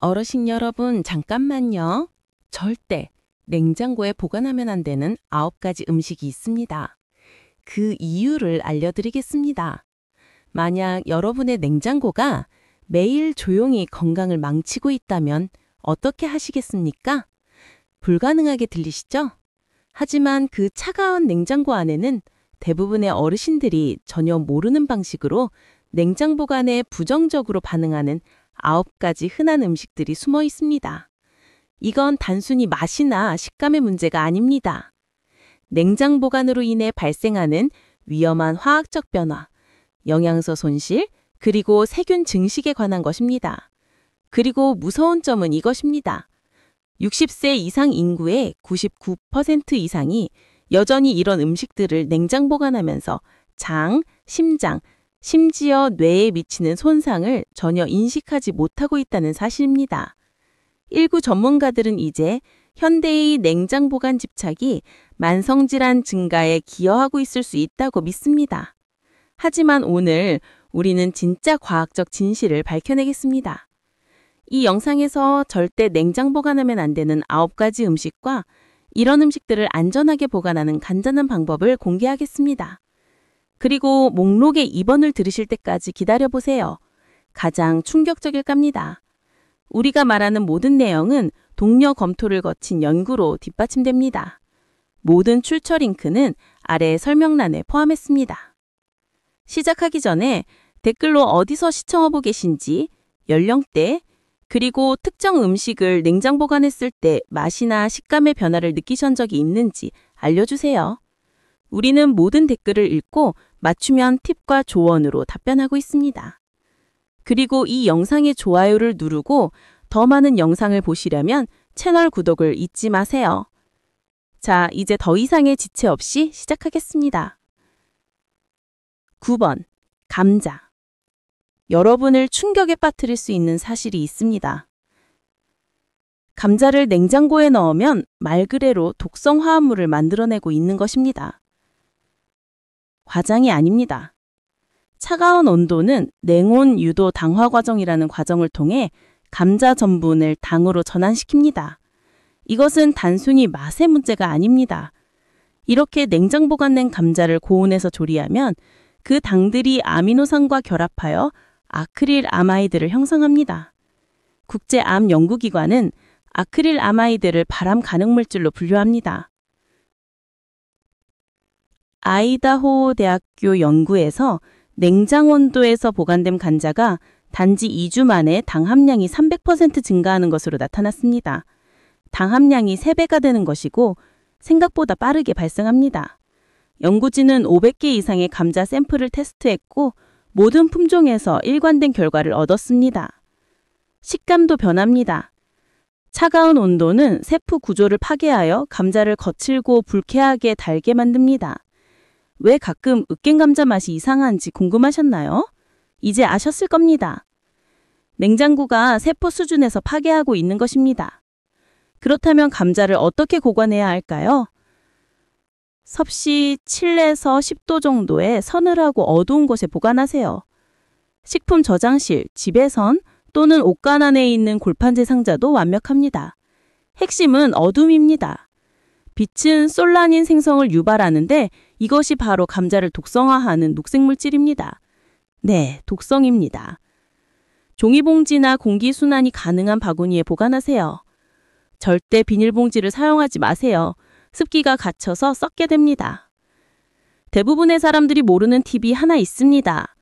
어르신 여러분, 잠깐만요. 절대 냉장고에 보관하면 안 되는 9가지 음식이 있습니다. 그 이유를 알려드리겠습니다. 만약 여러분의 냉장고가 매일 조용히 건강을 망치고 있다면 어떻게 하시겠습니까? 불가능하게 들리시죠? 하지만 그 차가운 냉장고 안에는 대부분의 어르신들이 전혀 모르는 방식으로 냉장 보관에 부정적으로 반응하는 9가지 흔한 음식들이 숨어 있습니다. 이건 단순히 맛이나 식감의 문제가 아닙니다. 냉장 보관으로 인해 발생하는 위험한 화학적 변화, 영양소 손실, 그리고 세균 증식에 관한 것입니다. 그리고 무서운 점은 이것입니다. 60세 이상 인구의 99% 이상이 여전히 이런 음식들을 냉장 보관하면서 장, 심장, 심지어 뇌에 미치는 손상을 전혀 인식하지 못하고 있다는 사실입니다. 일부 전문가들은 이제 현대의 냉장 보관 집착이 만성질환 증가에 기여하고 있을 수 있다고 믿습니다. 하지만 오늘 우리는 진짜 과학적 진실을 밝혀내겠습니다. 이 영상에서 절대 냉장 보관하면 안 되는 9가지 음식과 이런 음식들을 안전하게 보관하는 간단한 방법을 공개하겠습니다. 그리고 목록의 2번을 들으실 때까지 기다려보세요. 가장 충격적일 겁니다. 우리가 말하는 모든 내용은 동료 검토를 거친 연구로 뒷받침됩니다. 모든 출처 링크는 아래 설명란에 포함했습니다. 시작하기 전에 댓글로 어디서 시청하고 계신지, 연령대, 그리고 특정 음식을 냉장 보관했을 때 맛이나 식감의 변화를 느끼신 적이 있는지 알려주세요. 우리는 모든 댓글을 읽고 맞춤형 팁과 조언으로 답변하고 있습니다. 그리고 이 영상의 좋아요를 누르고 더 많은 영상을 보시려면 채널 구독을 잊지 마세요. 자, 이제 더 이상의 지체 없이 시작하겠습니다. 9번, 감자. 여러분을 충격에 빠뜨릴 수 있는 사실이 있습니다. 감자를 냉장고에 넣으면 말 그대로 독성 화합물을 만들어내고 있는 것입니다. 과장이 아닙니다. 차가운 온도는 냉온 유도 당화 과정이라는 과정을 통해 감자 전분을 당으로 전환시킵니다. 이것은 단순히 맛의 문제가 아닙니다. 이렇게 냉장 보관된 감자를 고온에서 조리하면 그 당들이 아미노산과 결합하여 아크릴 아마이드를 형성합니다. 국제암연구기관은 아크릴 아마이드를 발암 가능 물질로 분류합니다. 아이다호 대학교 연구에서 냉장 온도에서 보관된 감자가 단지 2주 만에 당 함량이 300% 증가하는 것으로 나타났습니다. 당 함량이 3배가 되는 것이고 생각보다 빠르게 발생합니다. 연구진은 500개 이상의 감자 샘플을 테스트했고 모든 품종에서 일관된 결과를 얻었습니다. 식감도 변합니다. 차가운 온도는 세포 구조를 파괴하여 감자를 거칠고 불쾌하게 달게 만듭니다. 왜 가끔 으깬 감자 맛이 이상한지 궁금하셨나요? 이제 아셨을 겁니다. 냉장고가 세포 수준에서 파괴하고 있는 것입니다. 그렇다면 감자를 어떻게 보관해야 할까요? 섭씨 7에서 10도 정도의 서늘하고 어두운 곳에 보관하세요. 식품 저장실, 집에선 또는 옷간 안에 있는 골판지 상자도 완벽합니다. 핵심은 어둠입니다. 빛은 솔라닌 생성을 유발하는데 이것이 바로 감자를 독성화하는 녹색물질입니다. 네, 독성입니다. 종이봉지나 공기순환이 가능한 바구니에 보관하세요. 절대 비닐봉지를 사용하지 마세요. 습기가 갇혀서 썩게 됩니다. 대부분의 사람들이 모르는 팁이 하나 있습니다.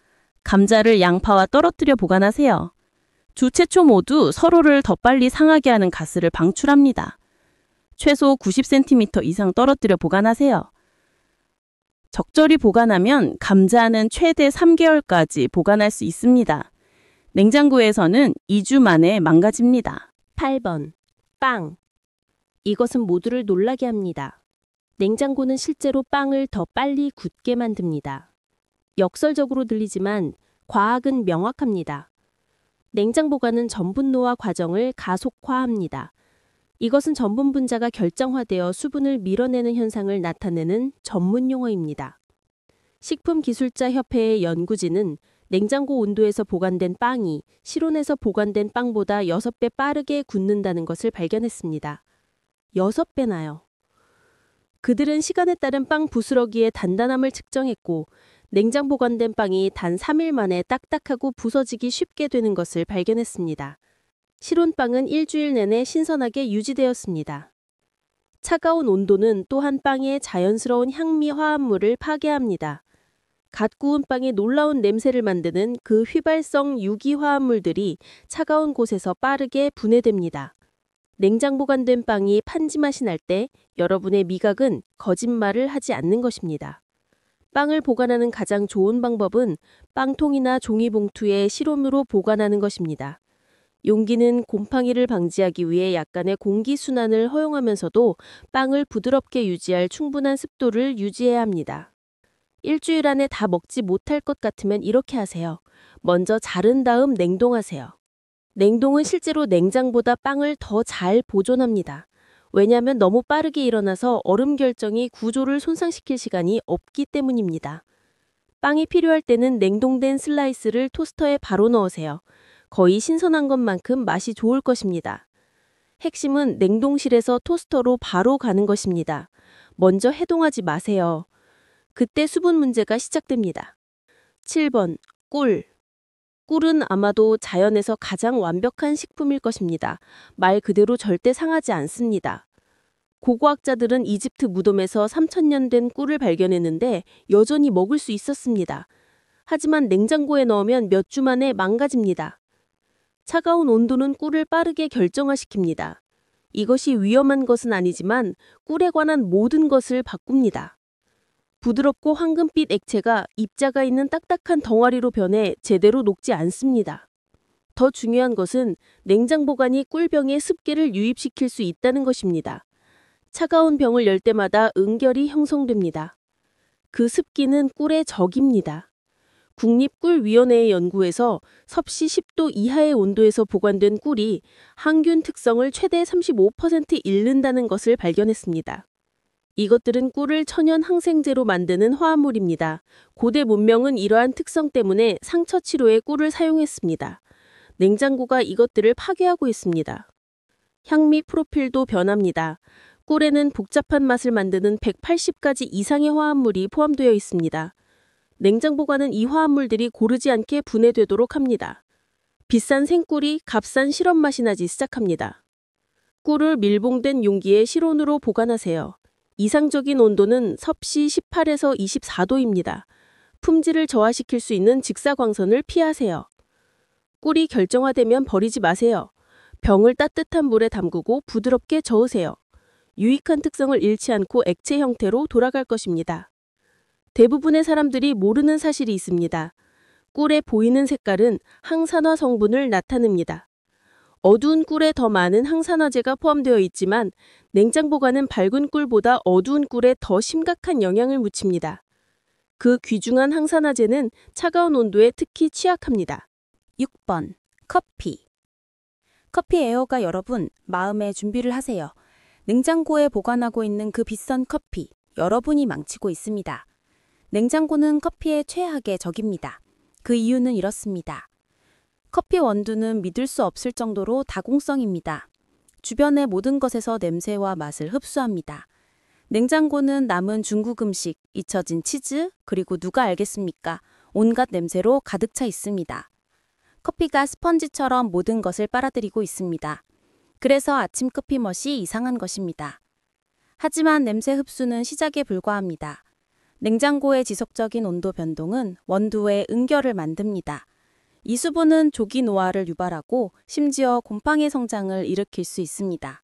감자를 양파와 떨어뜨려 보관하세요. 주 최초 모두 서로를 더 빨리 상하게 하는 가스를 방출합니다. 최소 90cm 이상 떨어뜨려 보관하세요. 적절히 보관하면 감자는 최대 3개월까지 보관할 수 있습니다. 냉장고에서는 2주 만에 망가집니다. 8번. 빵. 이것은 모두를 놀라게 합니다. 냉장고는 실제로 빵을 더 빨리 굳게 만듭니다. 역설적으로 들리지만 과학은 명확합니다. 냉장 보관은 전분 노화 과정을 가속화합니다. 이것은 전분 분자가 결정화되어 수분을 밀어내는 현상을 나타내는 전문 용어입니다. 식품기술자 협회의 연구진은 냉장고 온도에서 보관된 빵이 실온에서 보관된 빵보다 6배 빠르게 굳는다는 것을 발견했습니다. 6배나요. 그들은 시간에 따른 빵 부스러기의 단단함을 측정했고 냉장 보관된 빵이 단 3일 만에 딱딱하고 부서지기 쉽게 되는 것을 발견했습니다. 실온빵은 일주일 내내 신선하게 유지되었습니다. 차가운 온도는 또한 빵의 자연스러운 향미 화합물을 파괴합니다. 갓 구운 빵에 놀라운 냄새를 만드는 그 휘발성 유기 화합물들이 차가운 곳에서 빠르게 분해됩니다. 냉장 보관된 빵이 판지 맛이 날 때 여러분의 미각은 거짓말을 하지 않는 것입니다. 빵을 보관하는 가장 좋은 방법은 빵통이나 종이봉투에 실온으로 보관하는 것입니다. 용기는 곰팡이를 방지하기 위해 약간의 공기 순환을 허용하면서도 빵을 부드럽게 유지할 충분한 습도를 유지해야 합니다. 일주일 안에 다 먹지 못할 것 같으면 이렇게 하세요. 먼저 자른 다음 냉동하세요. 냉동은 실제로 냉장보다 빵을 더 잘 보존합니다. 왜냐하면 너무 빠르게 일어나서 얼음 결정이 구조를 손상시킬 시간이 없기 때문입니다. 빵이 필요할 때는 냉동된 슬라이스를 토스터에 바로 넣으세요. 거의 신선한 것만큼 맛이 좋을 것입니다. 핵심은 냉동실에서 토스터로 바로 가는 것입니다. 먼저 해동하지 마세요. 그때 수분 문제가 시작됩니다. 7번. 꿀. 꿀은 아마도 자연에서 가장 완벽한 식품일 것입니다. 말 그대로 절대 상하지 않습니다. 고고학자들은 이집트 무덤에서 3000년 된 꿀을 발견했는데 여전히 먹을 수 있었습니다. 하지만 냉장고에 넣으면 몇 주 만에 망가집니다. 차가운 온도는 꿀을 빠르게 결정화시킵니다. 이것이 위험한 것은 아니지만 꿀에 관한 모든 것을 바꿉니다. 부드럽고 황금빛 액체가 입자가 있는 딱딱한 덩어리로 변해 제대로 녹지 않습니다. 더 중요한 것은 냉장 보관이 꿀병에 습기를 유입시킬 수 있다는 것입니다. 차가운 병을 열 때마다 응결이 형성됩니다. 그 습기는 꿀의 적입니다. 국립꿀위원회의 연구에서 섭씨 10도 이하의 온도에서 보관된 꿀이 항균 특성을 최대 35% 잃는다는 것을 발견했습니다. 이것들은 꿀을 천연 항생제로 만드는 화합물입니다. 고대 문명은 이러한 특성 때문에 상처 치료에 꿀을 사용했습니다. 냉장고가 이것들을 파괴하고 있습니다. 향미 프로필도 변합니다. 꿀에는 복잡한 맛을 만드는 180가지 이상의 화합물이 포함되어 있습니다. 냉장 보관은 이 화합물들이 고르지 않게 분해되도록 합니다. 비싼 생꿀이 값싼 실험 맛이 나기 시작합니다. 꿀을 밀봉된 용기에 실온으로 보관하세요. 이상적인 온도는 섭씨 18에서 24도입니다. 품질을 저하시킬 수 있는 직사광선을 피하세요. 꿀이 결정화되면 버리지 마세요. 병을 따뜻한 물에 담그고 부드럽게 저으세요. 유익한 특성을 잃지 않고 액체 형태로 돌아갈 것입니다. 대부분의 사람들이 모르는 사실이 있습니다. 꿀에 보이는 색깔은 항산화 성분을 나타냅니다. 어두운 꿀에 더 많은 항산화제가 포함되어 있지만 냉장 보관은 밝은 꿀보다 어두운 꿀에 더 심각한 영향을 미칩니다. 그 귀중한 항산화제는 차가운 온도에 특히 취약합니다. 6번. 커피. 커피 애호가 여러분, 마음의 준비를 하세요. 냉장고에 보관하고 있는 그 비싼 커피, 여러분이 망치고 있습니다. 냉장고는 커피의 최악의 적입니다. 그 이유는 이렇습니다. 커피 원두는 믿을 수 없을 정도로 다공성입니다. 주변의 모든 것에서 냄새와 맛을 흡수합니다. 냉장고는 남은 중국 음식, 잊혀진 치즈, 그리고 누가 알겠습니까? 온갖 냄새로 가득 차 있습니다. 커피가 스펀지처럼 모든 것을 빨아들이고 있습니다. 그래서 아침 커피 멋이 이상한 것입니다. 하지만 냄새 흡수는 시작에 불과합니다. 냉장고의 지속적인 온도 변동은 원두의 응결을 만듭니다. 이 수분은 조기 노화를 유발하고 심지어 곰팡이 성장을 일으킬 수 있습니다.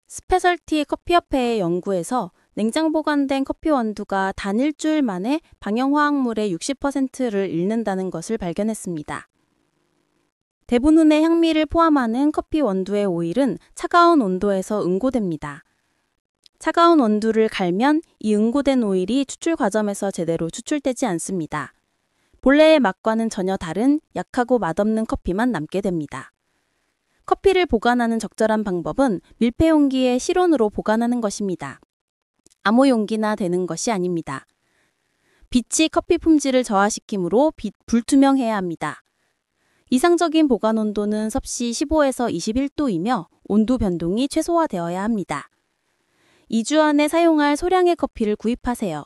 스페셜티 커피협회의 연구에서 냉장 보관된 커피 원두가 단 일주일 만에 방형화학물의 60%를 잃는다는 것을 발견했습니다. 대부분의 향미를 포함하는 커피 원두의 오일은 차가운 온도에서 응고됩니다. 차가운 원두를 갈면 이 응고된 오일이 추출 과정에서 제대로 추출되지 않습니다. 본래의 맛과는 전혀 다른 약하고 맛없는 커피만 남게 됩니다. 커피를 보관하는 적절한 방법은 밀폐 용기에 실온으로 보관하는 것입니다. 암호 용기나 되는 것이 아닙니다. 빛이 커피 품질을 저하시키므로 불투명해야 합니다. 이상적인 보관 온도는 섭씨 15에서 21도이며 온도 변동이 최소화되어야 합니다. 2주 안에 사용할 소량의 커피를 구입하세요.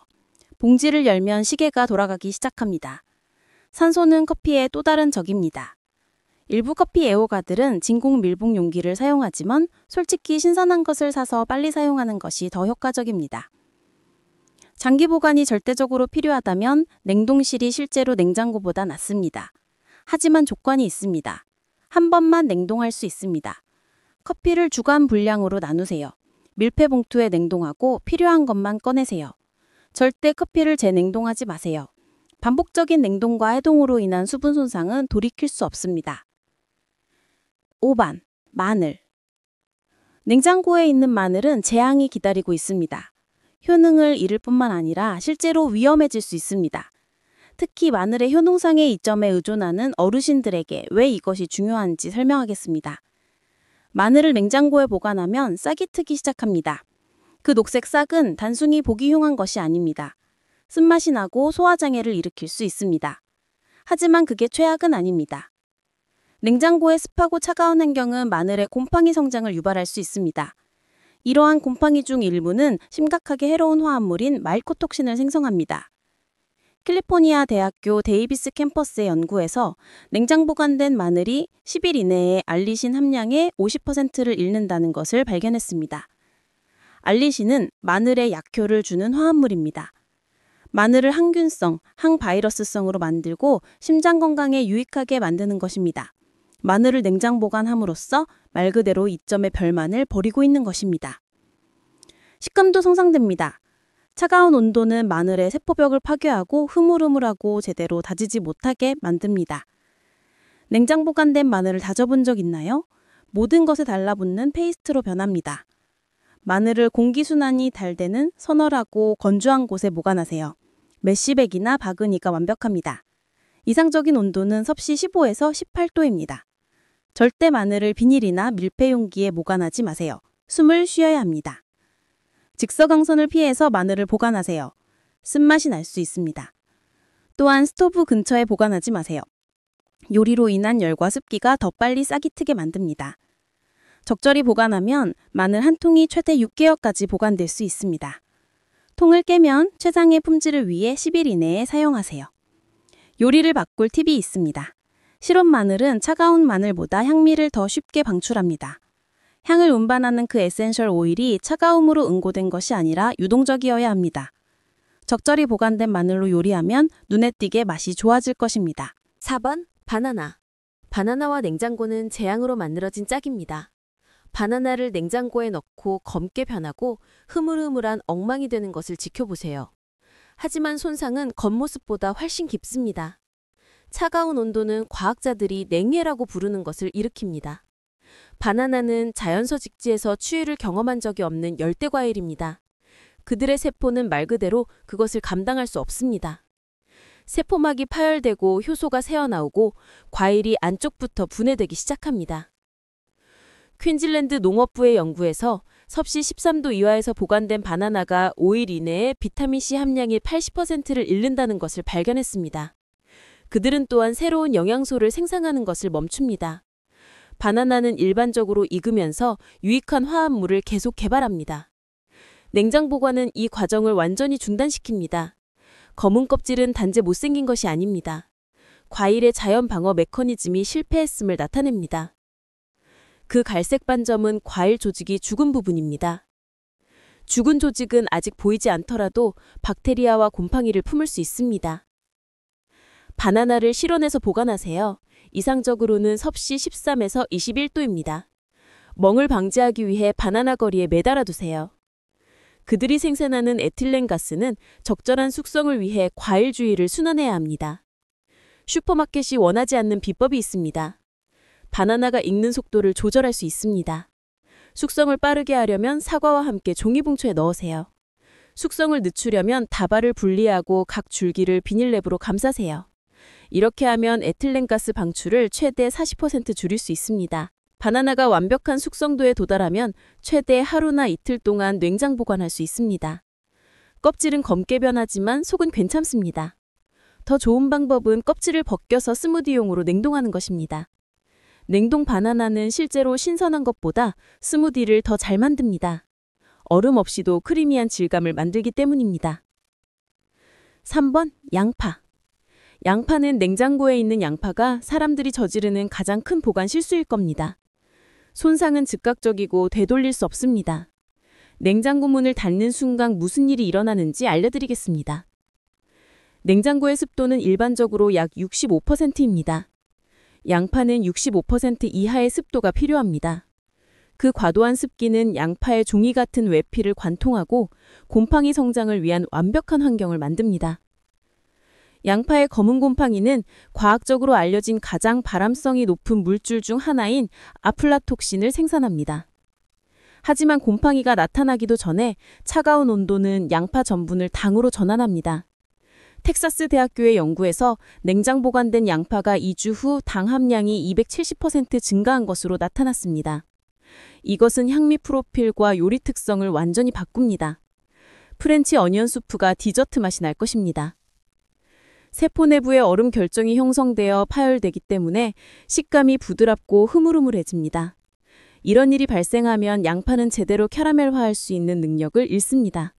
봉지를 열면 시계가 돌아가기 시작합니다. 산소는 커피의 또 다른 적입니다. 일부 커피 애호가들은 진공 밀봉 용기를 사용하지만 솔직히 신선한 것을 사서 빨리 사용하는 것이 더 효과적입니다. 장기 보관이 절대적으로 필요하다면 냉동실이 실제로 냉장고보다 낫습니다. 하지만 조건이 있습니다. 한 번만 냉동할 수 있습니다. 커피를 주간 분량으로 나누세요. 밀폐 봉투에 냉동하고 필요한 것만 꺼내세요. 절대 커피를 재냉동하지 마세요. 반복적인 냉동과 해동으로 인한 수분 손상은 돌이킬 수 없습니다. 5번. 마늘. 냉장고에 있는 마늘은 재앙이 기다리고 있습니다. 효능을 잃을 뿐만 아니라 실제로 위험해질 수 있습니다. 특히 마늘의 효능상의 이점에 의존하는 어르신들에게 왜 이것이 중요한지 설명하겠습니다. 마늘을 냉장고에 보관하면 싹이 트기 시작합니다. 그 녹색 싹은 단순히 보기 흉한 것이 아닙니다. 쓴맛이 나고 소화장애를 일으킬 수 있습니다. 하지만 그게 최악은 아닙니다. 냉장고의 습하고 차가운 환경은 마늘의 곰팡이 성장을 유발할 수 있습니다. 이러한 곰팡이 중 일부는 심각하게 해로운 화합물인 마이코톡신을 생성합니다. 캘리포니아 대학교 데이비스 캠퍼스의 연구에서 냉장 보관된 마늘이 10일 이내에 알리신 함량의 50%를 잃는다는 것을 발견했습니다. 알리신은 마늘의 약효를 주는 화합물입니다. 마늘을 항균성, 항바이러스성으로 만들고 심장 건강에 유익하게 만드는 것입니다. 마늘을 냉장 보관함으로써 말 그대로 이점의 별만을 버리고 있는 것입니다. 식감도 손상됩니다. 차가운 온도는 마늘의 세포벽을 파괴하고 흐물흐물하고 제대로 다지지 못하게 만듭니다. 냉장 보관된 마늘을 다져본 적 있나요? 모든 것에 달라붙는 페이스트로 변합니다. 마늘을 공기순환이 잘 되는 서늘하고 건조한 곳에 보관하세요. 메쉬백이나 바구니가 완벽합니다. 이상적인 온도는 섭씨 15에서 18도입니다. 절대 마늘을 비닐이나 밀폐 용기에 보관하지 마세요. 숨을 쉬어야 합니다. 직사광선을 피해서 마늘을 보관하세요. 쓴맛이 날 수 있습니다. 또한 스토브 근처에 보관하지 마세요. 요리로 인한 열과 습기가 더 빨리 싹이 트게 만듭니다. 적절히 보관하면 마늘 한 통이 최대 6개월까지 보관될 수 있습니다. 통을 깨면 최상의 품질을 위해 10일 이내에 사용하세요. 요리를 바꿀 팁이 있습니다. 시럽 마늘은 차가운 마늘보다 향미를 더 쉽게 방출합니다. 향을 운반하는 그 에센셜 오일이 차가움으로 응고된 것이 아니라 유동적이어야 합니다. 적절히 보관된 마늘로 요리하면 눈에 띄게 맛이 좋아질 것입니다. 4번. 바나나. 바나나와 냉장고는 재앙으로 만들어진 짝입니다. 바나나를 냉장고에 넣고 검게 변하고 흐물흐물한 엉망이 되는 것을 지켜보세요. 하지만 손상은 겉모습보다 훨씬 깊습니다. 차가운 온도는 과학자들이 냉해라고 부르는 것을 일으킵니다. 바나나는 자연서 직지에서 추위를 경험한 적이 없는 열대과일입니다. 그들의 세포는 말 그대로 그것을 감당할 수 없습니다. 세포막이 파열되고 효소가 새어나오고 과일이 안쪽부터 분해되기 시작합니다. 퀸즐랜드 농업부의 연구에서 섭씨 13도 이하에서 보관된 바나나가 5일 이내에 비타민C 함량의 80%를 잃는다는 것을 발견했습니다. 그들은 또한 새로운 영양소를 생산하는 것을 멈춥니다. 바나나는 일반적으로 익으면서 유익한 화합물을 계속 개발합니다. 냉장 보관은 이 과정을 완전히 중단시킵니다. 검은 껍질은 단지 못생긴 것이 아닙니다. 과일의 자연 방어 메커니즘이 실패했음을 나타냅니다. 그 갈색 반점은 과일 조직이 죽은 부분입니다. 죽은 조직은 아직 보이지 않더라도 박테리아와 곰팡이를 품을 수 있습니다. 바나나를 실온에서 보관하세요. 이상적으로는 섭씨 13에서 21도입니다. 멍을 방지하기 위해 바나나 거리에 매달아 두세요. 그들이 생산하는 에틸렌 가스는 적절한 숙성을 위해 과일 주위를 순환해야 합니다. 슈퍼마켓이 원하지 않는 비법이 있습니다. 바나나가 익는 속도를 조절할 수 있습니다. 숙성을 빠르게 하려면 사과와 함께 종이봉투에 넣으세요. 숙성을 늦추려면 다발을 분리하고 각 줄기를 비닐랩으로 감싸세요. 이렇게 하면 에틸렌가스 방출을 최대 40% 줄일 수 있습니다. 바나나가 완벽한 숙성도에 도달하면 최대 하루나 이틀 동안 냉장 보관할 수 있습니다. 껍질은 검게 변하지만 속은 괜찮습니다. 더 좋은 방법은 껍질을 벗겨서 스무디용으로 냉동하는 것입니다. 냉동 바나나는 실제로 신선한 것보다 스무디를 더 잘 만듭니다. 얼음 없이도 크리미한 질감을 만들기 때문입니다. 3번, 양파. 양파는 냉장고에 있는 양파가 사람들이 저지르는 가장 큰 보관 실수일 겁니다. 손상은 즉각적이고 되돌릴 수 없습니다. 냉장고 문을 닫는 순간 무슨 일이 일어나는지 알려드리겠습니다. 냉장고의 습도는 일반적으로 약 65%입니다. 양파는 65% 이하의 습도가 필요합니다. 그 과도한 습기는 양파의 종이 같은 외피를 관통하고 곰팡이 성장을 위한 완벽한 환경을 만듭니다. 양파의 검은 곰팡이는 과학적으로 알려진 가장 발암성이 높은 물질 중 하나인 아플라톡신을 생산합니다. 하지만 곰팡이가 나타나기도 전에 차가운 온도는 양파 전분을 당으로 전환합니다. 텍사스 대학교의 연구에서 냉장 보관된 양파가 2주 후 당 함량이 270% 증가한 것으로 나타났습니다. 이것은 향미 프로필과 요리 특성을 완전히 바꿉니다. 프렌치 어니언 수프가 디저트 맛이 날 것입니다. 세포 내부에 얼음 결정이 형성되어 파열되기 때문에 식감이 부드럽고 흐물흐물해집니다. 이런 일이 발생하면 양파는 제대로 캐러멜화할 수 있는 능력을 잃습니다.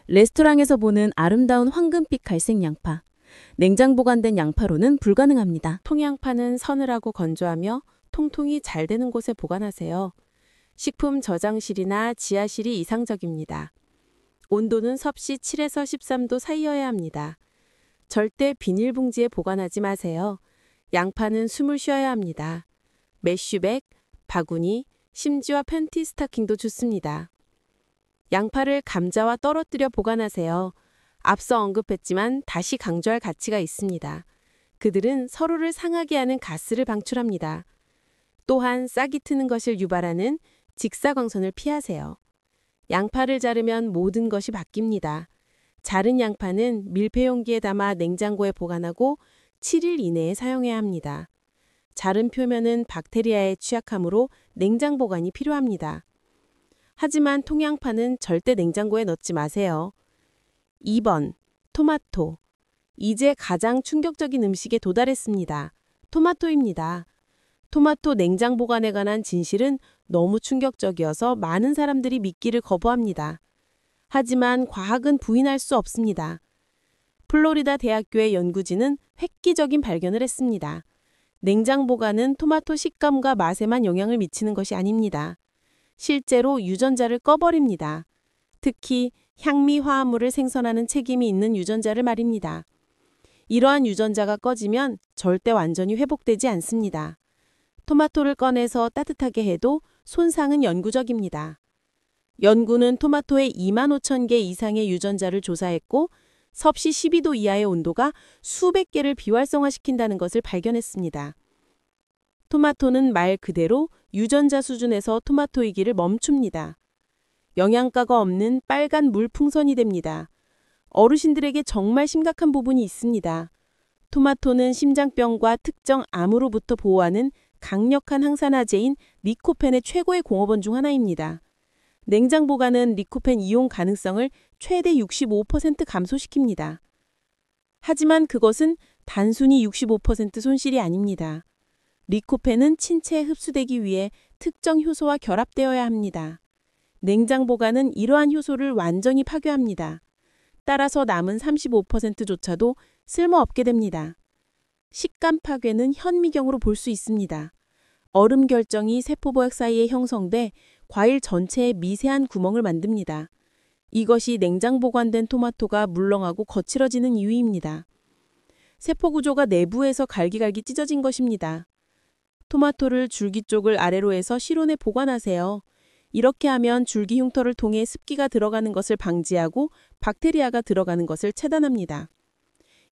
레스토랑에서 보는 아름다운 황금빛 갈색 양파, 냉장 보관된 양파로는 불가능합니다. 통양파는 서늘하고 건조하며 통풍이 잘 되는 곳에 보관하세요. 식품 저장실이나 지하실이 이상적입니다. 온도는 섭씨 7에서 13도 사이여야 합니다. 절대 비닐봉지에 보관하지 마세요. 양파는 숨을 쉬어야 합니다. 메쉬백, 바구니, 심지어 팬티 스타킹도 좋습니다. 양파를 감자와 떨어뜨려 보관하세요. 앞서 언급했지만 다시 강조할 가치가 있습니다. 그들은 서로를 상하게 하는 가스를 방출합니다. 또한 싹이 트는 것을 유발하는 직사광선을 피하세요. 양파를 자르면 모든 것이 바뀝니다. 자른 양파는 밀폐용기에 담아 냉장고에 보관하고 7일 이내에 사용해야 합니다. 자른 표면은 박테리아에 취약하므로 냉장 보관이 필요합니다. 하지만 통양파는 절대 냉장고에 넣지 마세요. 2번, 토마토. 이제 가장 충격적인 음식에 도달했습니다. 토마토입니다. 토마토 냉장 보관에 관한 진실은 너무 충격적이어서 많은 사람들이 믿기를 거부합니다. 하지만 과학은 부인할 수 없습니다. 플로리다 대학교의 연구진은 획기적인 발견을 했습니다. 냉장 보관은 토마토 식감과 맛에만 영향을 미치는 것이 아닙니다. 실제로 유전자를 꺼버립니다. 특히 향미 화합물을 생성하는 책임이 있는 유전자를 말입니다. 이러한 유전자가 꺼지면 절대 완전히 회복되지 않습니다. 토마토를 꺼내서 따뜻하게 해도 손상은 영구적입니다. 연구는 토마토의 25,000개 이상의 유전자를 조사했고 섭씨 12도 이하의 온도가 수백 개를 비활성화시킨다는 것을 발견했습니다. 토마토는 말 그대로 유전자 수준에서 토마토이기를 멈춥니다. 영양가가 없는 빨간 물풍선이 됩니다. 어르신들에게 정말 심각한 부분이 있습니다. 토마토는 심장병과 특정 암으로부터 보호하는 강력한 항산화제인 리코펜의 최고의 공업원 중 하나입니다. 냉장 보관은 리코펜 이용 가능성을 최대 65% 감소시킵니다. 하지만 그것은 단순히 65% 손실이 아닙니다. 리코펜은 신체에 흡수되기 위해 특정 효소와 결합되어야 합니다. 냉장 보관은 이러한 효소를 완전히 파괴합니다. 따라서 남은 35%조차도 쓸모없게 됩니다. 식감 파괴는 현미경으로 볼 수 있습니다. 얼음 결정이 세포보약 사이에 형성돼 과일 전체에 미세한 구멍을 만듭니다. 이것이 냉장 보관된 토마토가 물렁하고 거칠어지는 이유입니다. 세포 구조가 내부에서 갈기갈기 찢어진 것입니다. 토마토를 줄기 쪽을 아래로 해서 실온에 보관하세요. 이렇게 하면 줄기 흉터를 통해 습기가 들어가는 것을 방지하고 박테리아가 들어가는 것을 차단합니다.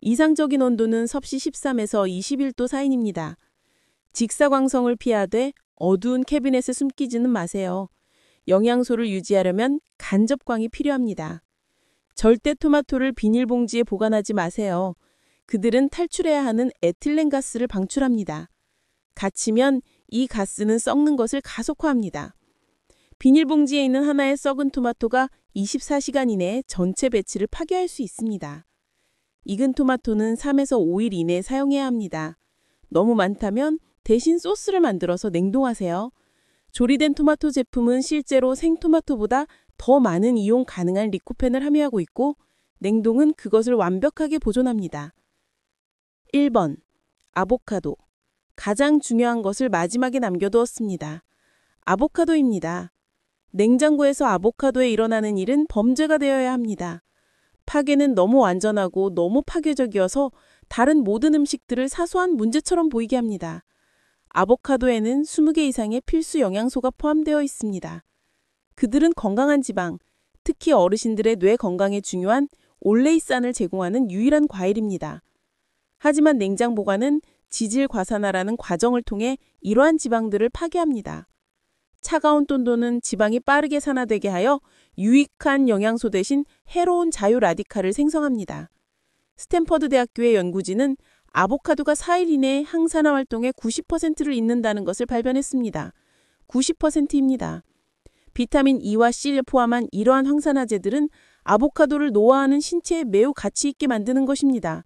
이상적인 온도는 섭씨 13에서 21도 사이입니다. 직사광선을 피하되 어두운 캐비넷에 숨기지는 마세요. 영양소를 유지하려면 간접광이 필요합니다. 절대 토마토를 비닐봉지에 보관하지 마세요. 그들은 탈출해야 하는 에틸렌 가스를 방출합니다. 갇히면 이 가스는 썩는 것을 가속화합니다. 비닐봉지에 있는 하나의 썩은 토마토가 24시간 이내에 전체 배치를 파괴할 수 있습니다. 익은 토마토는 3에서 5일 이내에 사용해야 합니다. 너무 많다면 대신 소스를 만들어서 냉동하세요. 조리된 토마토 제품은 실제로 생토마토보다 더 많은 이용 가능한 리코펜을 함유하고 있고 냉동은 그것을 완벽하게 보존합니다. 1번. 아보카도. 가장 중요한 것을 마지막에 남겨두었습니다. 아보카도입니다. 냉장고에서 아보카도에 일어나는 일은 범죄가 되어야 합니다. 파괴는 너무 완전하고 너무 파괴적이어서 다른 모든 음식들을 사소한 문제처럼 보이게 합니다. 아보카도에는 20개 이상의 필수 영양소가 포함되어 있습니다. 그들은 건강한 지방, 특히 어르신들의 뇌 건강에 중요한 올레이산을 제공하는 유일한 과일입니다. 하지만 냉장 보관은 지질 과산화라는 과정을 통해 이러한 지방들을 파괴합니다. 차가운 돈도는 지방이 빠르게 산화되게 하여 유익한 영양소 대신 해로운 자유 라디칼을 생성합니다. 스탠퍼드 대학교의 연구진은 아보카도가 4일 이내에 항산화 활동의 90%를 잇는다는 것을 발견했습니다. 90%입니다. 비타민 E와 C를 포함한 이러한 항산화제들은 아보카도를 노화하는 신체에 매우 가치 있게 만드는 것입니다.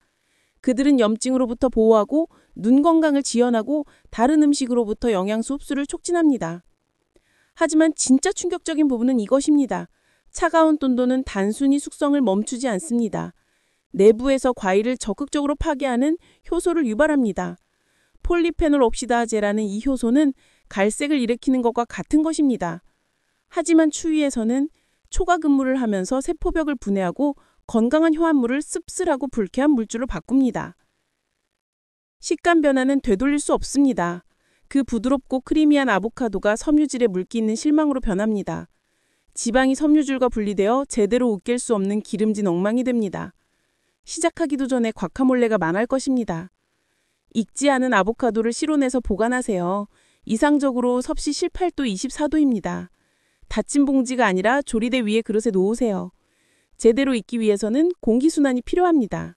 그들은 염증으로부터 보호하고 눈 건강을 지연하고 다른 음식으로부터 영양소 흡수를 촉진합니다. 하지만 진짜 충격적인 부분은 이것입니다. 차가운 돈도는 단순히 숙성을 멈추지 않습니다. 내부에서 과일을 적극적으로 파괴하는 효소를 유발합니다. 폴리페놀 옵시다제라는 이 효소는 갈색을 일으키는 것과 같은 것입니다. 하지만 추위에서는 초과근무를 하면서 세포벽을 분해하고 건강한 효합물을 씁쓸하고 불쾌한 물질로 바꿉니다. 식감 변화는 되돌릴 수 없습니다. 그 부드럽고 크리미한 아보카도가 섬유질에 물기 있는 실망으로 변합니다. 지방이 섬유질과 분리되어 제대로 으깰 수 없는 기름진 엉망이 됩니다. 시작하기도 전에 과카몰레가 망할 것입니다. 익지 않은 아보카도를 실온에서 보관하세요. 이상적으로 섭씨 18도 24도입니다. 닫힌 봉지가 아니라 조리대 위에 그릇에 놓으세요. 제대로 익기 위해서는 공기순환이 필요합니다.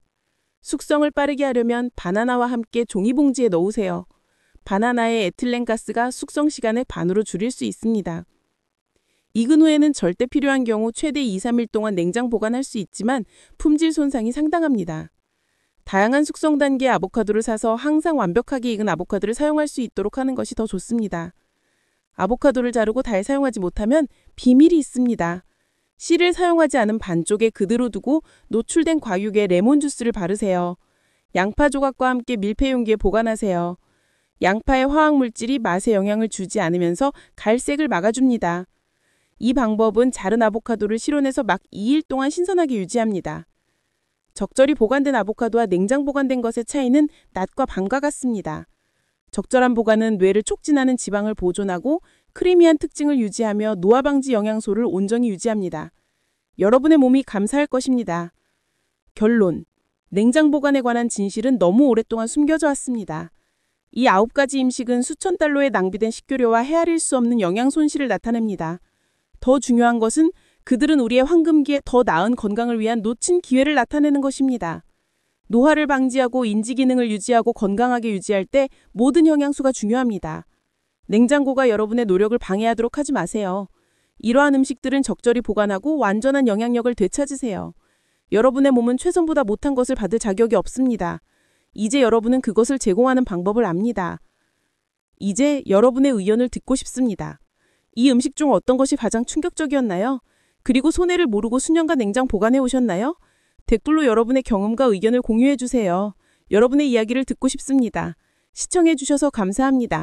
숙성을 빠르게 하려면 바나나와 함께 종이봉지에 넣으세요. 바나나의 에틸렌가스가 숙성 시간을 반으로 줄일 수 있습니다. 익은 후에는 절대 필요한 경우 최대 2-3일 동안 냉장 보관할 수 있지만 품질 손상이 상당합니다. 다양한 숙성 단계의 아보카도를 사서 항상 완벽하게 익은 아보카도를 사용할 수 있도록 하는 것이 더 좋습니다. 아보카도를 자르고 잘 사용하지 못하면 비밀이 있습니다. 씨를 사용하지 않은 반쪽에 그대로 두고 노출된 과육에 레몬 주스를 바르세요. 양파 조각과 함께 밀폐 용기에 보관하세요. 양파의 화학물질이 맛에 영향을 주지 않으면서 갈색을 막아줍니다. 이 방법은 자른 아보카도를 실온에서 막 2일 동안 신선하게 유지합니다. 적절히 보관된 아보카도와 냉장 보관된 것의 차이는 낮과 밤과 같습니다. 적절한 보관은 뇌를 촉진하는 지방을 보존하고 크리미한 특징을 유지하며 노화 방지 영양소를 온전히 유지합니다. 여러분의 몸이 감사할 것입니다. 결론. 냉장 보관에 관한 진실은 너무 오랫동안 숨겨져 왔습니다. 이 9가지 음식은 수천 달러의 낭비된 식교료와 헤아릴 수 없는 영양 손실을 나타냅니다. 더 중요한 것은 그들은 우리의 황금기에 더 나은 건강을 위한 놓친 기회를 나타내는 것입니다. 노화를 방지하고 인지 기능을 유지하고 건강하게 유지할 때 모든 영양소가 중요합니다. 냉장고가 여러분의 노력을 방해하도록 하지 마세요. 이러한 음식들은 적절히 보관하고 완전한 영향력을 되찾으세요. 여러분의 몸은 최선보다 못한 것을 받을 자격이 없습니다. 이제 여러분은 그것을 제공하는 방법을 압니다. 이제 여러분의 의견을 듣고 싶습니다. 이 음식 중 어떤 것이 가장 충격적이었나요? 그리고 손해를 모르고 수년간 냉장 보관해 오셨나요? 댓글로 여러분의 경험과 의견을 공유해 주세요. 여러분의 이야기를 듣고 싶습니다. 시청해 주셔서 감사합니다.